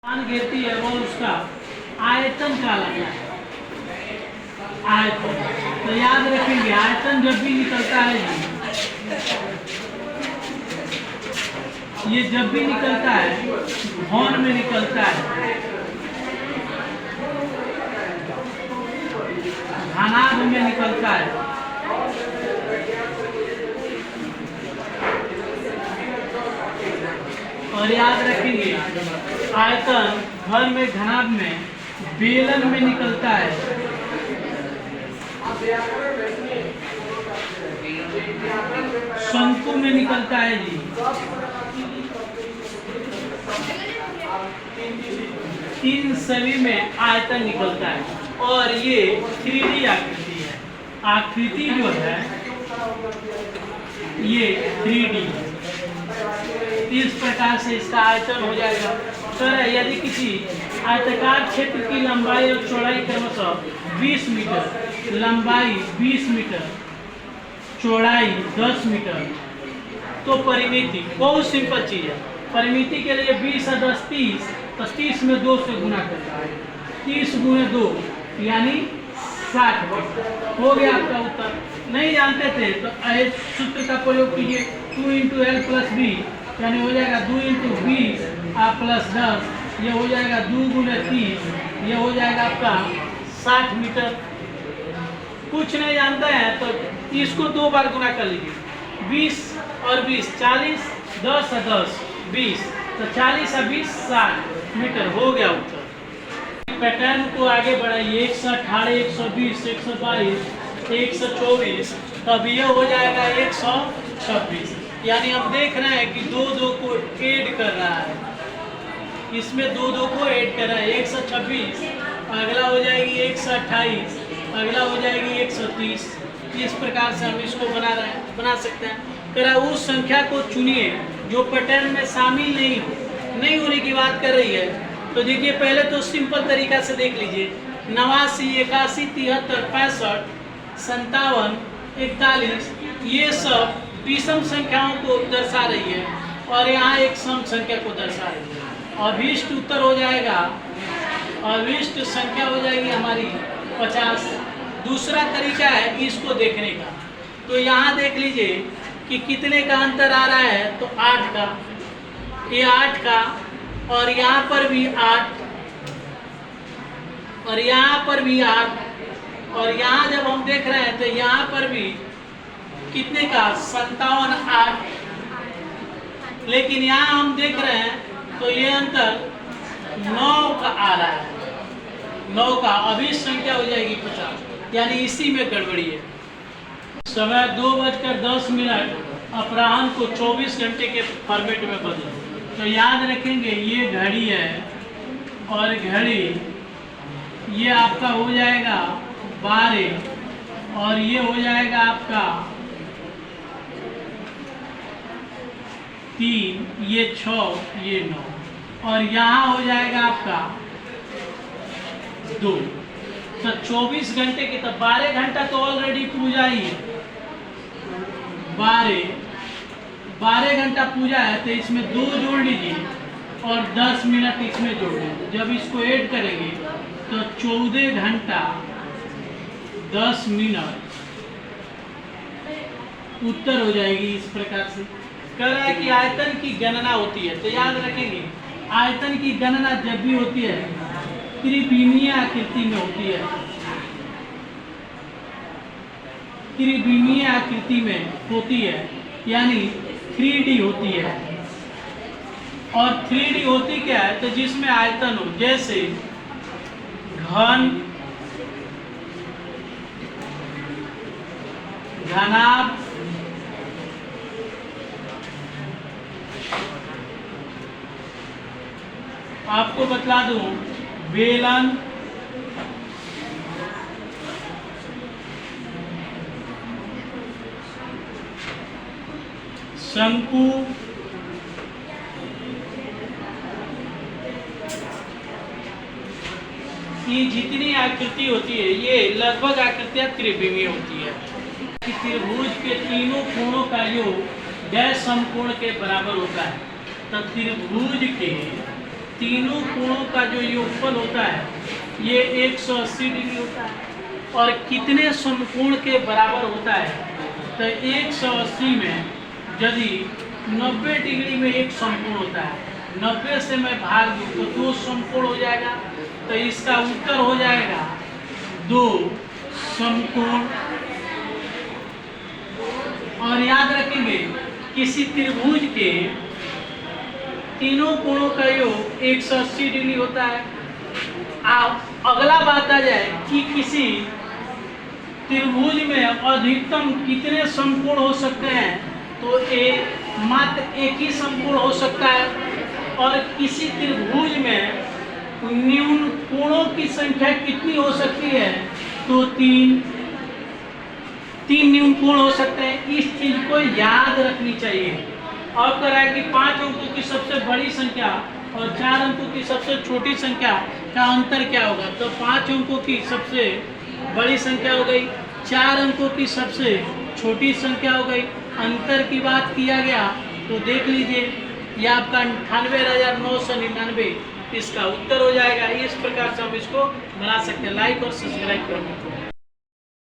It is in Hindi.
घेरती है वो उसका आयतन कहलाता है। आयतन तो याद रखेंगे, आयतन जब भी निकलता है ये जब भी निकलता है घन में निकलता है, घनाभ में निकलता है। और याद रखेंगे आयतन घन में घनाभ में बेलन में निकलता है। शंकु में निकलता है जी। इन सभी में आयतन निकलता है। और ये 3D आकृति है। आकृति जो है ये 3D है। इस प्रकार से इसका आयतन हो जाएगा। सर यदि किसी आयताकार क्षेत्र की लंबाई और चौड़ाई क्रमशः 20 मीटर, लंबाई 20 मीटर, चौड़ाई 10 मीटर, तो परिमिति बहुत सिंपल चीज है। परिमिति के लिए 20 और 10 30, तो 30 में 2 से गुना करता है, 30 गुणे 2 यानी 60 मीटर। हो गया आपका उत्तर। नहीं जानते थे तो सूत्र का प्रयोग कीजिए, 2 × L + B यानी हो जाएगा 2 × 20 + 10, ये हो जाएगा 2 × 30, ये हो जाएगा आपका 60 मीटर। कुछ नहीं जानते हैं तो इसको 2 बार गुना कर लीजिए, 20 और 20 40, 10 और 10 20, तो 40 और 20 60 मीटर। हो गया उत्तर। पैटर्न को आगे बढ़ाइए, 118, 120, 122, 124, तब ये हो जाएगा 126। यानी हम देख रहे हैं कि 2 को ऐड कर रहा है, इसमें 2 को ऐड कर रहा है। 126, अगला हो जाएगी 128, अगला हो जाएगी 130। इस प्रकार से हम इसको बना सकते हैं। करा उस संख्या को चुनिए जो पैटर्न में शामिल नहीं होने की बात कर रही है। तो देखिए पहले तो सिंपल तरीका से देख लीजिए, 89, 81, 73, 65, 57, 41, ये सब विषम संख्याओं को दर्शा रही है और यहाँ एक सम संख्या को दर्शा रही है। अभीष्ट उत्तर हो जाएगा, अभीष्ट संख्या हो जाएगी हमारी 50। दूसरा तरीका है इसको देखने का, तो यहाँ देख लीजिए कि कितने का अंतर आ रहा है, तो 8 का, ये 8 का, और यहाँ पर भी 8, और यहाँ पर भी 8, और यहाँ जब हम देख रहे हैं तो यहाँ पर भी कितने का 57, 8, लेकिन यहाँ हम देख रहे हैं तो ये अंतर 9 का आ रहा है। 9 का अभीष्ट संख्या हो जाएगी 50, यानी इसी में गड़बड़ी है। समय 2:10 अपराह्न को 24 घंटे के फॉर्मेट में बदलो। तो याद रखेंगे ये घड़ी है और घड़ी ये आपका हो जाएगा 12 और ये हो जाएगा आपका 3, ये 6, ये 9, और यहाँ हो जाएगा आपका 2। तो 24 घंटे की, तो 12 घंटा तो ऑलरेडी पूजा ही है। 12 घंटा पूजा है, तो इसमें 2 जोड़ लीजिए और 10 मिनट इसमें जोड़ लीजिए। जब इसको ऐड करेंगे तो 14 घंटा 10 मिनट उत्तर हो जाएगी। इस प्रकार से कह रहा है कि आयतन की गणना होती है। तो याद रखेंगे आयतन की गणना जब भी होती है त्रिविमीय आकृति में होती है, त्रिविमीय आकृति में होती है, यानी 3D होती है। और 3D होती क्या है, तो जिसमें आयतन हो, जैसे घन, घनाभ, आपको बतला दूं बेलन, शंकु, ये जितनी आकृति होती है ये लगभग आकृतियां त्रिविमीय होती है। कि त्रिभुज के तीनों कोणों का योग डैश समकोण के बराबर होता है। तो त्रिभुज के तीनों कोणों का जो योगफल होता है ये 180 डिग्री होता है। और कितने समकोण के बराबर होता है? तो 180 में यदि 90 डिग्री में एक समकोण होता है, 90 से मैं भाग दूं तो 2 समकोण हो जाएगा। तो इसका उत्तर हो जाएगा 2 समकोण। और याद रखेंगे किसी त्रिभुज के तीनों कोणों का योग 180 डिग्री होता है। अगला बात आ जाए कि किसी त्रिभुज में अधिकतम कितने समकोण हो सकते हैं? तो मात्र एक ही समकोण हो सकता है। और किसी त्रिभुज में न्यून कोणों की संख्या कितनी हो सकती है? तो 3 न्यून कोण हो सकते हैं। इस चीज को याद रखनी चाहिए। अब कह रहा है कि 5 अंकों की सबसे बड़ी संख्या और 4 अंकों की सबसे छोटी संख्या का अंतर क्या होगा? तो 5 अंकों की सबसे बड़ी संख्या हो गई, 4 अंकों की सबसे छोटी संख्या हो गई। अंतर की बात किया गया तो देख लीजिए यह आपका 98,999 इसका उत्तर हो जाएगा। इस प्रकार से हम इसको बना सकते हैं। लाइक और सब्सक्राइब करें।